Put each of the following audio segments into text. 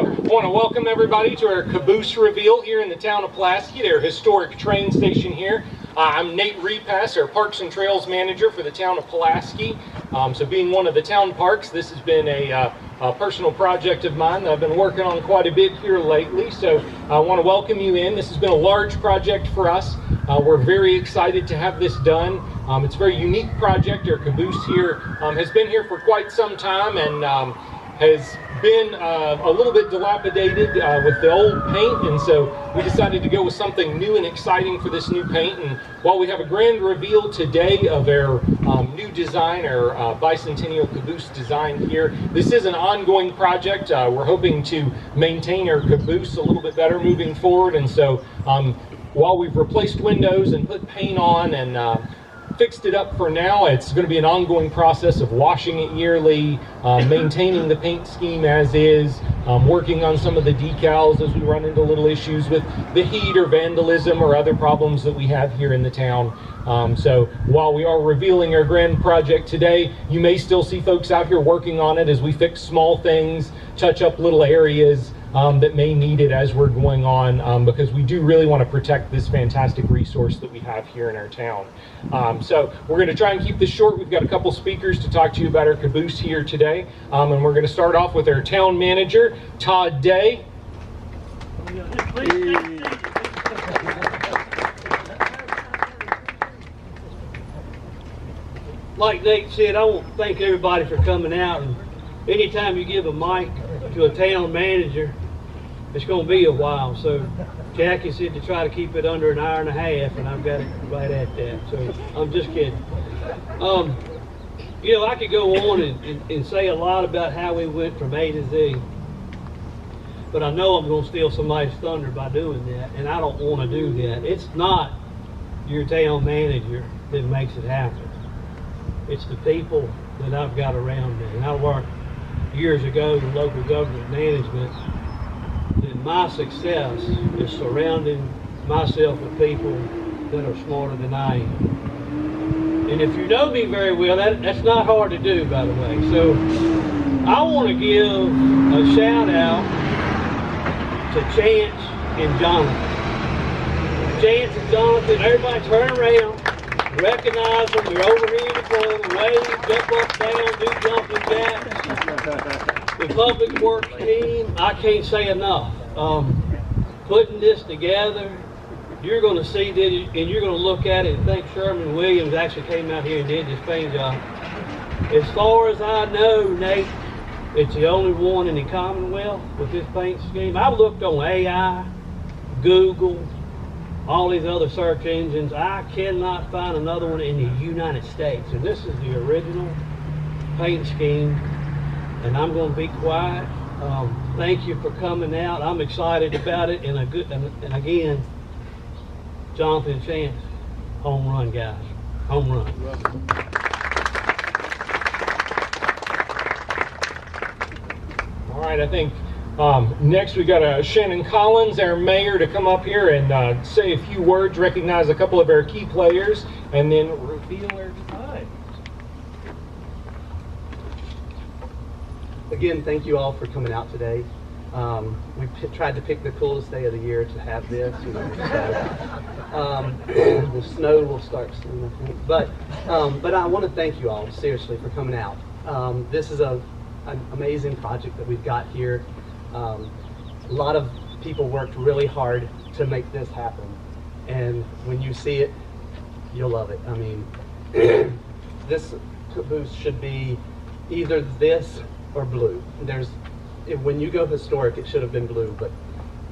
want to welcome everybody to our caboose reveal here in the town of Pulaski, their historic train station here. I'm Nate Repass, our Parks and Trails Manager for the town of Pulaski. So being one of the town parks, this has been a personal project of mine that I've been working on quite a bit here lately. So I want to welcome you in. This has been a large project for us. We're very excited to have this done. It's a very unique project. Our caboose here has been here for quite some time and has been a little bit dilapidated with the old paint, and so we decided to go with something new and exciting for this new paint. And while we have a grand reveal today of our new design, our bicentennial caboose design here, this is an ongoing project. We're hoping to maintain our caboose a little bit better moving forward, and so while we've replaced windows and put paint on and fixed it up for now, it's going to be an ongoing process of washing it yearly, maintaining the paint scheme as is, working on some of the decals as we run into little issues with the heat or vandalism or other problems that we have here in the town. So while we are revealing our grand project today, you may still see folks out here working on it as we fix small things, touch up little areas that may need it as we're going on, because we do really want to protect this fantastic resource that we have here in our town. So we're going to try and keep this short. We've got a couple speakers to talk to you about our caboose here today, and we're going to start off with our town manager, Todd Day. Like Nate said, I want to thank everybody for coming out. And anytime you give a mic to a town manager, it's going to be a while. So Jackie said to try to keep it under an hour and a half, and I've got it right at that. So I'm just kidding. You know, I could go on and say a lot about how we went from A to Z, but I know I'm going to steal somebody's thunder by doing that, and I don't want to do that. It's not your town manager that makes it happen. It's the people that I've got around me. And I worked years ago in local government management, and my success is surrounding myself with people that are smarter than I am. And if you know me very well, that's not hard to do, by the way. So I want to give a shout out to Chance and Jonathan. Chance and Jonathan, everybody turn around, recognize them. They're over here in the corner, wave, jump up, down, do jumping jacks. The public works team, I can't say enough. Putting this together, you're going to see that, and you're going to look at it and think Sherman Williams actually came out here and did this paint job. As far as I know, Nate, it's the only one in the Commonwealth with this paint scheme. I've looked on AI, Google, all these other search engines. I cannot find another one in the United States. And this is the original paint scheme. And I'm going to be quiet. Thank you for coming out. I'm excited about it. And again, Jonathan and Chance, home run, guys. Home run. All right, I think next we got Shannon Collins, our mayor, to come up here and say a few words, recognize a couple of our key players, and then reveal our design. Again, thank you all for coming out today. We tried to pick the coolest day of the year to have this, you know, so the snow will start soon, I think. But I want to thank you all, seriously, for coming out. This is an amazing project that we've got here. A lot of people worked really hard to make this happen, and when you see it, you'll love it. I mean, this caboose should be either this or blue. When you go historic, it should have been blue, but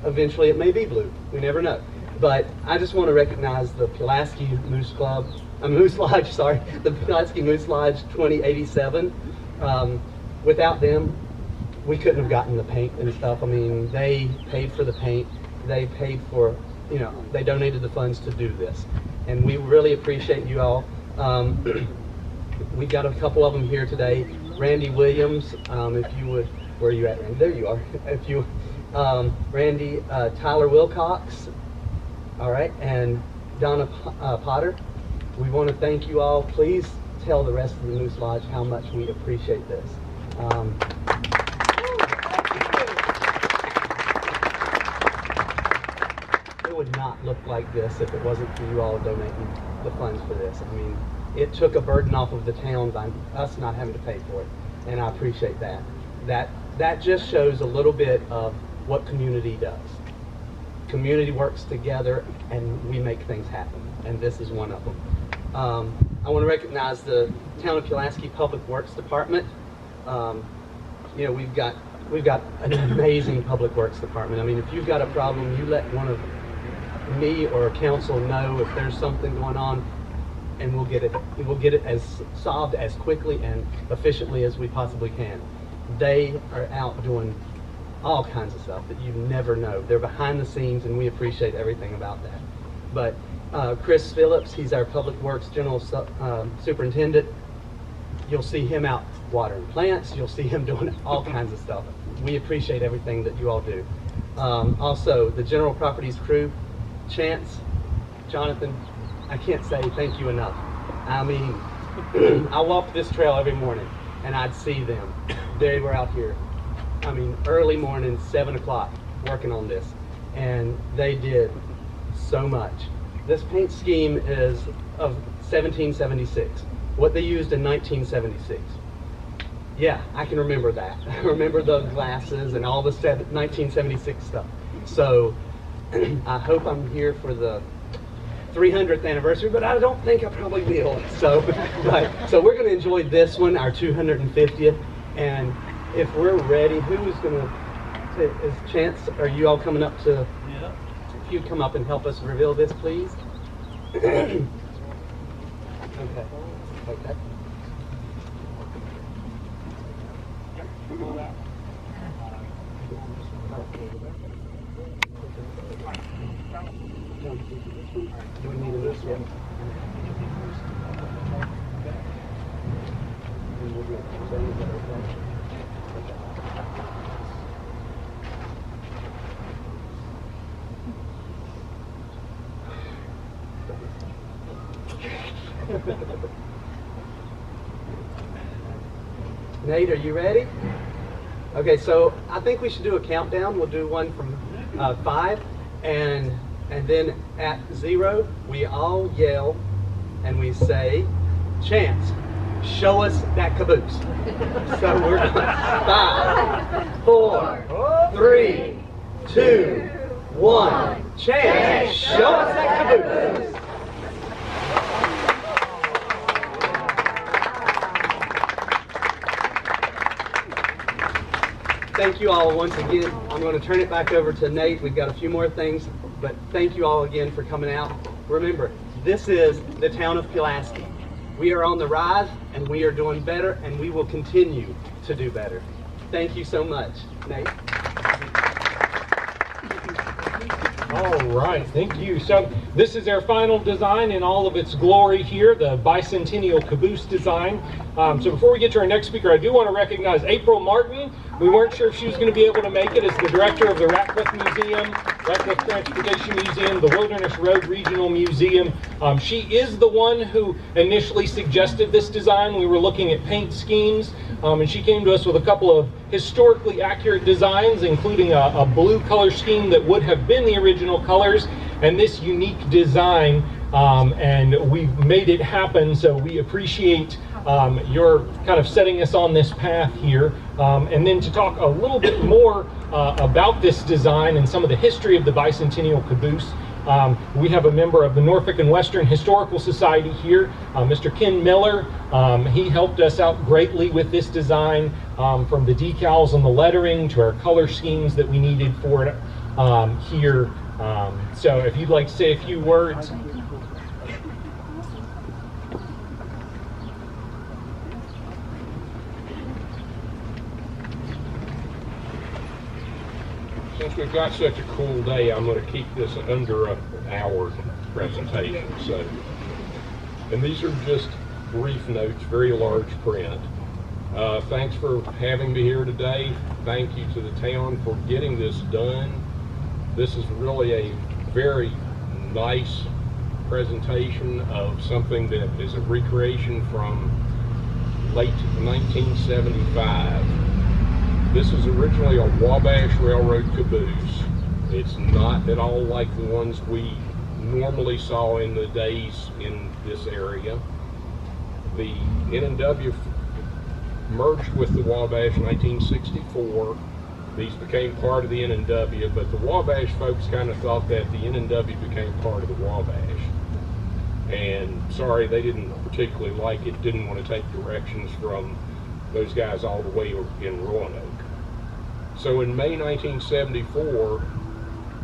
eventually it may be blue. We never know. But I just want to recognize the Pulaski Moose Lodge, sorry, the Pulaski Moose Lodge 2087. Without them, we couldn't have gotten the paint and stuff. I mean, they paid for the paint. They paid for, you know, they donated the funds to do this. And we really appreciate you all. We got a couple of them here today. Randy Williams, if you would, where are you at, Randy? There you are. If you, Randy, Tyler Wilcox, all right, and Donna Potter. We want to thank you all. Please tell the rest of the Moose Lodge how much we appreciate this. would not look like this if it wasn't for you all donating the funds for this. I mean, it took a burden off of the town by us not having to pay for it, and I appreciate that. That just shows a little bit of what community does. Community works together, and we make things happen, and this is one of them. I want to recognize the Town of Pulaski Public Works Department. You know, we've got an amazing Public Works Department. I mean, if you've got a problem, you let one of me or council know if there's something going on, and we'll get it as solved as quickly and efficiently as we possibly can. They are out doing all kinds of stuff that you never know. They're behind the scenes, and we appreciate everything about that. But Chris Phillips, he's our Public Works General Superintendent. You'll see him out watering plants. You'll see him doing all kinds of stuff. We appreciate everything that you all do. Also, the General Properties crew, Chance, Jonathan, I can't say thank you enough. I mean, I walked this trail every morning, and I'd see them. They were out here, I mean, early morning, 7 o'clock, working on this, and they did so much. This paint scheme is of 1776, what they used in 1976. Yeah, I can remember that. I remember the glasses and all the 1976 stuff. So I hope I'm here for the 300th anniversary, but I don't think I probably will. So, so we're going to enjoy this one, our 250th, and if we're ready, who is going to, is Chance, are you all coming up to, yeah. If you come up and help us reveal this, please. Okay. Okay. Do we need this one? Nate, are you ready? Okay, so I think we should do a countdown. We'll do one from 5, and then at 0, we all yell and we say, Chance, show us that caboose. So we're going 5, 4, 3, 2, 1. Chance, show us that caboose. Thank you all once again. I'm going to turn it back over to Nate. We've got a few more things, but thank you all again for coming out. Remember, this is the town of Pulaski. We are on the rise, and we are doing better, and we will continue to do better. Thank you so much. Nate. All right, thank you. So this is our final design in all of its glory here, the Bicentennial Caboose design. So before we get to our next speaker, I do want to recognize April Martin. We weren't sure if she was going to be able to make it as the director of the Ratcliffe Museum, Ratcliffe Transportation Museum, the Wilderness Road Regional Museum. She is the one who initially suggested this design. We were looking at paint schemes, and she came to us with a couple of historically accurate designs, including a blue color scheme that would have been the original colors, and this unique design, and we've made it happen, so we appreciate your kind of setting us on this path here. And then to talk a little bit more about this design and some of the history of the Bicentennial Caboose, we have a member of the Norfolk and Western Historical Society here, Mr. Ken Miller. He helped us out greatly with this design, from the decals and the lettering to our color schemes that we needed for it here. So if you'd like to say a few words. Since we've got such a cool day, I'm going to keep this under an hour presentation. So, and these are just brief notes, very large print. Thanks for having me here today. Thank you to the town for getting this done. This is really a very nice presentation of something that is a recreation from late 1975. This is originally a Wabash Railroad caboose. It's not at all like the ones we normally saw in the days in this area. The N&W merged with the Wabash in 1964. These became part of the N&W, but the Wabash folks kind of thought that the N&W became part of the Wabash. And sorry, they didn't particularly like it, didn't want to take directions from those guys all the way in Roanoke. So in May 1974,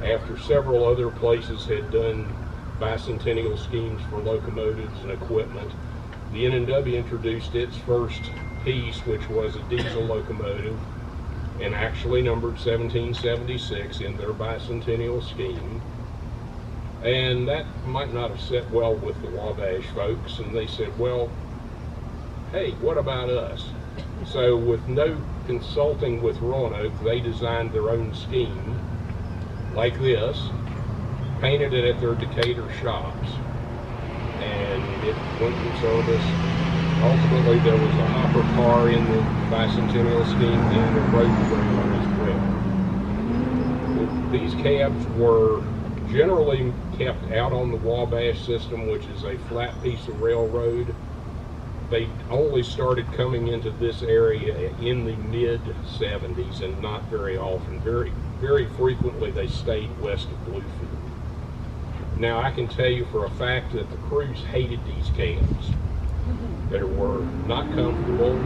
after several other places had done bicentennial schemes for locomotives and equipment, the N&W introduced its first piece, which was a diesel locomotive, and actually numbered 1776 in their bicentennial scheme. And that might not have set well with the Wabash folks, and they said, well, hey, what about us? So with no consulting with Roanoke, they designed their own scheme, like this, painted it at their Decatur shops, and it went in service. Ultimately, there was a hopper car in the bicentennial scheme and a road trailer as well. These cabs were generally kept out on the Wabash system, which is a flat piece of railroad. They only started coming into this area in the mid-70s, and not very often. Very frequently they stayed west of Bluefield. Now I can tell you for a fact that the crews hated these cabs. They were not comfortable,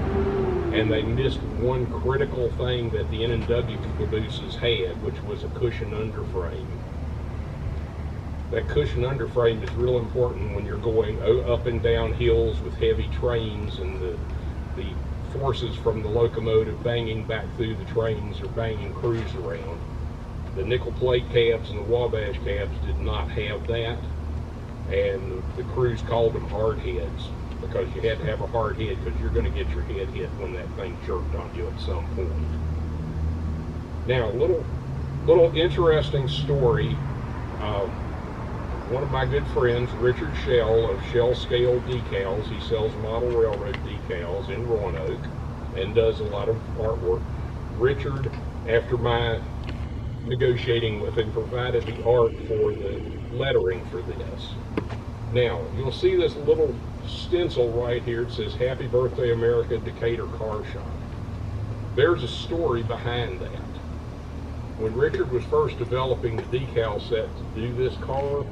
and they missed one critical thing that the N&W cabooses had, which was a cushion underframe. That cushion underframe is real important when you're going up and down hills with heavy trains, and the forces from the locomotive banging back through the trains or banging crews around. The nickel plate cabs and the Wabash cabs did not have that, and the crews called them hard heads, because you had to have a hard head, because you're going to get your head hit when that thing jerked on you at some point. Now, a little interesting story. One of my good friends, Richard Shell of Shell Scale Decals, he sells model railroad decals in Roanoke and does a lot of artwork. Richard, after my negotiating with him, provided the art for the lettering for this. Now, you'll see this little stencil right here. It says, "Happy Birthday America, Decatur Car Shop." There's a story behind that. When Richard was first developing the decal set to do this car,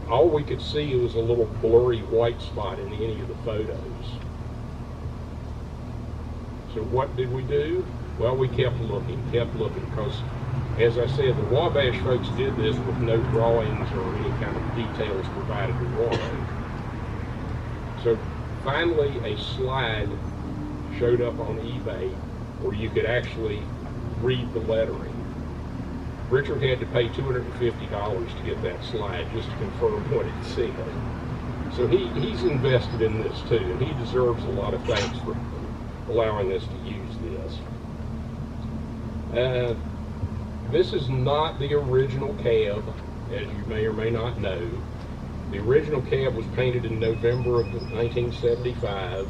all we could see was a little blurry white spot in any of the photos. So what did we do? Well, we kept looking, because, as I said, the Wabash folks did this with no drawings or any kind of details provided to Roanoke. So finally a slide showed up on eBay where you could actually read the lettering. Richard had to pay $250 to get that slide just to confirm what it said. So he's invested in this too, and he deserves a lot of thanks for allowing us to use this. This is not the original cab, as you may or may not know. The original cab was painted in November of 1975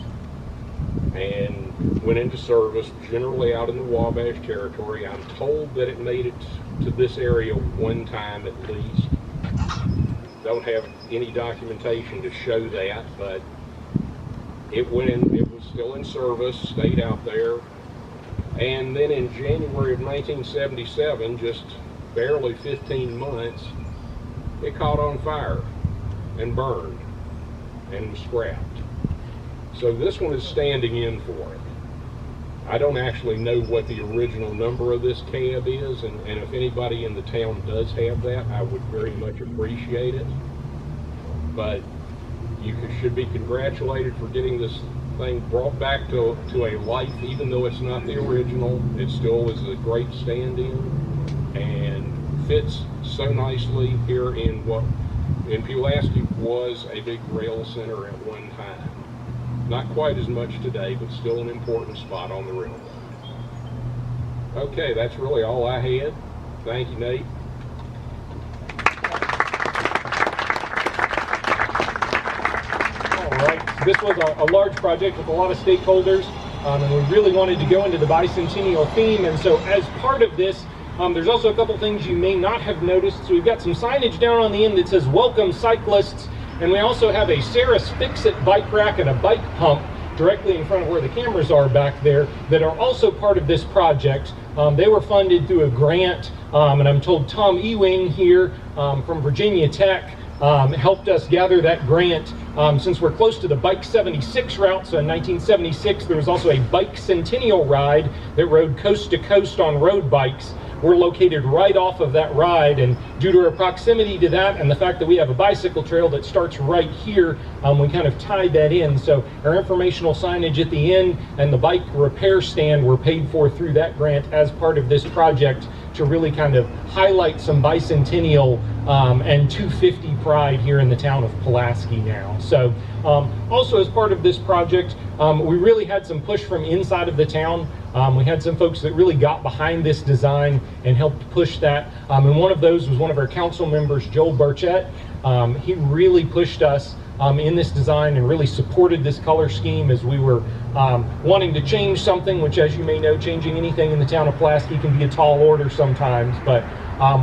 and went into service generally out in the Wabash territory. I'm told that it made it to this area one time at least. Don't have any documentation to show that, but it went in, it was still in service, stayed out there. And then in January of 1977, just barely 15 months, it caught on fire and burned and was scrapped. So this one is standing in for it. I don't actually know what the original number of this cab is, and if anybody in the town does have that, I would very much appreciate it. But you should be congratulated for getting this thing brought back to a life. Even though it's not the original, it still is a great stand-in and fits so nicely here in what in Pulaski was a big rail center at one time. Not quite as much today, but still an important spot on the railroad. Okay, that's really all I had. Thank you, Nate. All right, this was a large project with a lot of stakeholders, and we really wanted to go into the bicentennial theme, and so as part of this, There's also a couple things you may not have noticed. So we've got some signage down on the end that says "Welcome Cyclists," and we also have a Saris Fix-It bike rack and a bike pump directly in front of where the cameras are back there that are also part of this project. They were funded through a grant, and I'm told Tom Ewing here from Virginia Tech helped us gather that grant. Since we're close to the Bike 76 route, so in 1976 there was also a Bike Centennial ride that rode coast to coast on road bikes. We're located right off of that ride, and due to our proximity to that and the fact that we have a bicycle trail that starts right here, we kind of tied that in. So our informational signage at the end and the bike repair stand were paid for through that grant as part of this project to really kind of highlight some bicentennial and 250 pride here in the town of Pulaski now. So also as part of this project, we really had some push from inside of the town. We had some folks that really got behind this design and helped push that. And one of those was one of our council members, Joel Burchett. He really pushed us in this design and really supported this color scheme as we were wanting to change something, which, as you may know, changing anything in the town of Pulaski can be a tall order sometimes, but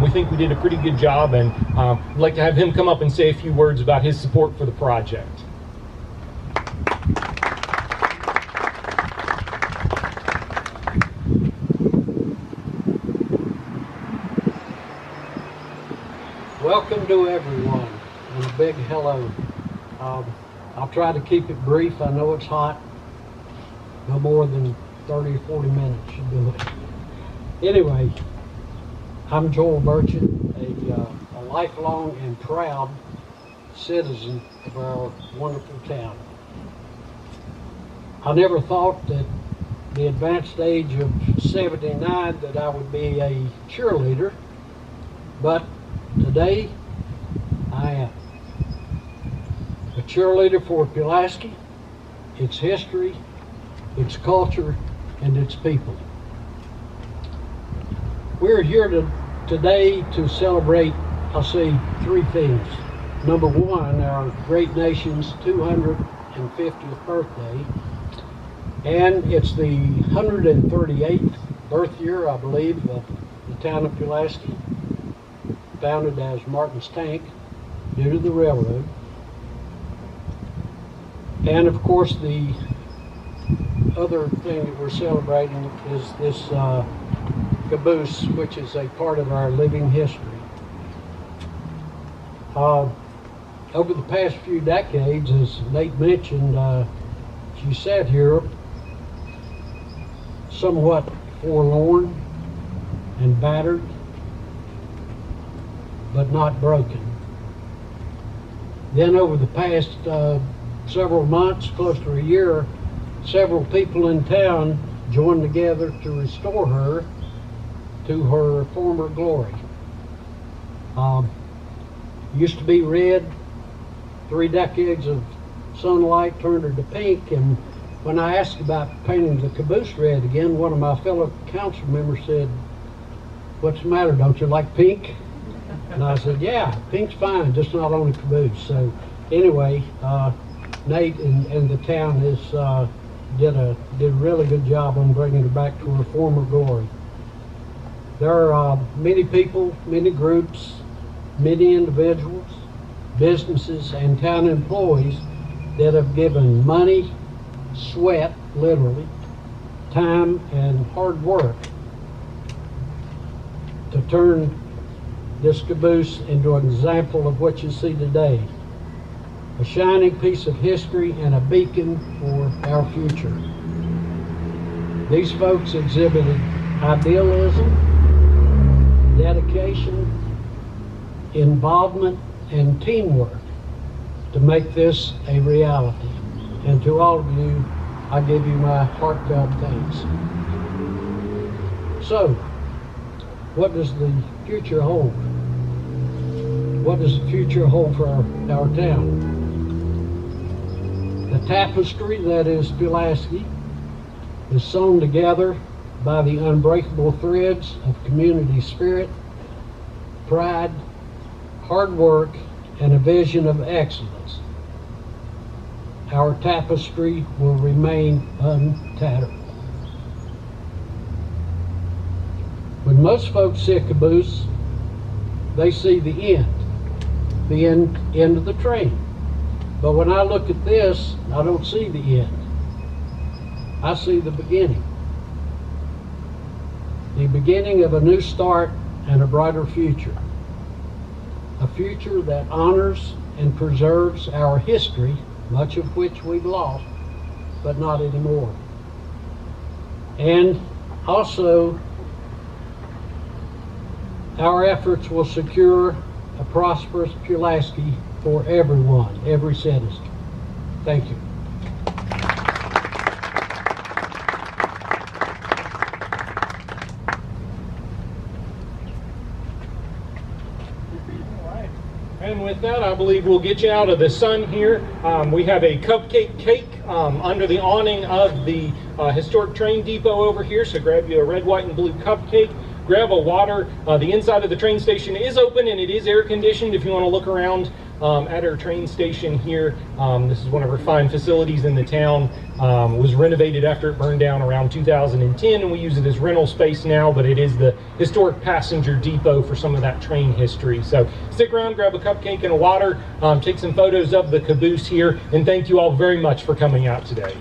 we think we did a pretty good job, and I'd like to have him come up and say a few words about his support for the project. Welcome to everyone, and a big hello. I'll try to keep it brief. I know it's hot. No more than 30 or 40 minutes should do it. Anyway, I'm Joel Burchett, a lifelong and proud citizen of our wonderful town. I never thought that the advanced age of 79 that I would be a cheerleader, but today I am a cheerleader for Pulaski, its history, its culture, and its people. We're here today to celebrate, I'll say, three things. Number one, our great nation's 250th birthday, and it's the 138th birth year, I believe, of the town of Pulaski, founded as Martin's Tank due to the railroad. And of course, the other thing that we're celebrating is this caboose, which is a part of our living history. Over the past few decades, as Nate mentioned, she sat here somewhat forlorn and battered, but not broken. Then over the past several months, close to a year, several people in town joined together to restore her to her former glory. Used to be red, 3 decades of sunlight turned her to pink, and when I asked about painting the caboose red again, one of my fellow council members said, "What's the matter, don't you like pink?" And I said, "Yeah, pink's fine, just not on the caboose." So anyway, Nate and the town did a really good job on bringing her back to her former glory. There are many people, many groups, many individuals, businesses, and town employees that have given money, sweat, literally, time, and hard work to turn this caboose into an example of what you see today. A shining piece of history and a beacon for our future. These folks exhibited idealism, dedication, involvement, and teamwork to make this a reality. And to all of you, I give you my heartfelt thanks. So, what does the future hold? What does the future hold for our town? The tapestry that is Pulaski is sewn together by the unbreakable threads of community spirit, pride, hard work, and a vision of excellence. Our tapestry will remain untattered. When most folks see a caboose, they see the end of the train. But when I look at this, I don't see the end. I see the beginning. The beginning of a new start and a brighter future. A future that honors and preserves our history, much of which we've lost, but not anymore. And also, our efforts will secure a prosperous Pulaski for everyone, every citizen. Thank you. And with that, I believe we'll get you out of the sun here. We have a cupcake cake under the awning of the historic train depot over here. So grab you a red, white, and blue cupcake. Grab a water. The inside of the train station is open and it is air conditioned if you want to look around at our train station here. This is one of our fine facilities in the town. Was renovated after it burned down around 2010, and we use it as rental space now, but it is the historic passenger depot for some of that train history. So stick around, grab a cupcake and a water, take some photos of the caboose here, and thank you all very much for coming out today.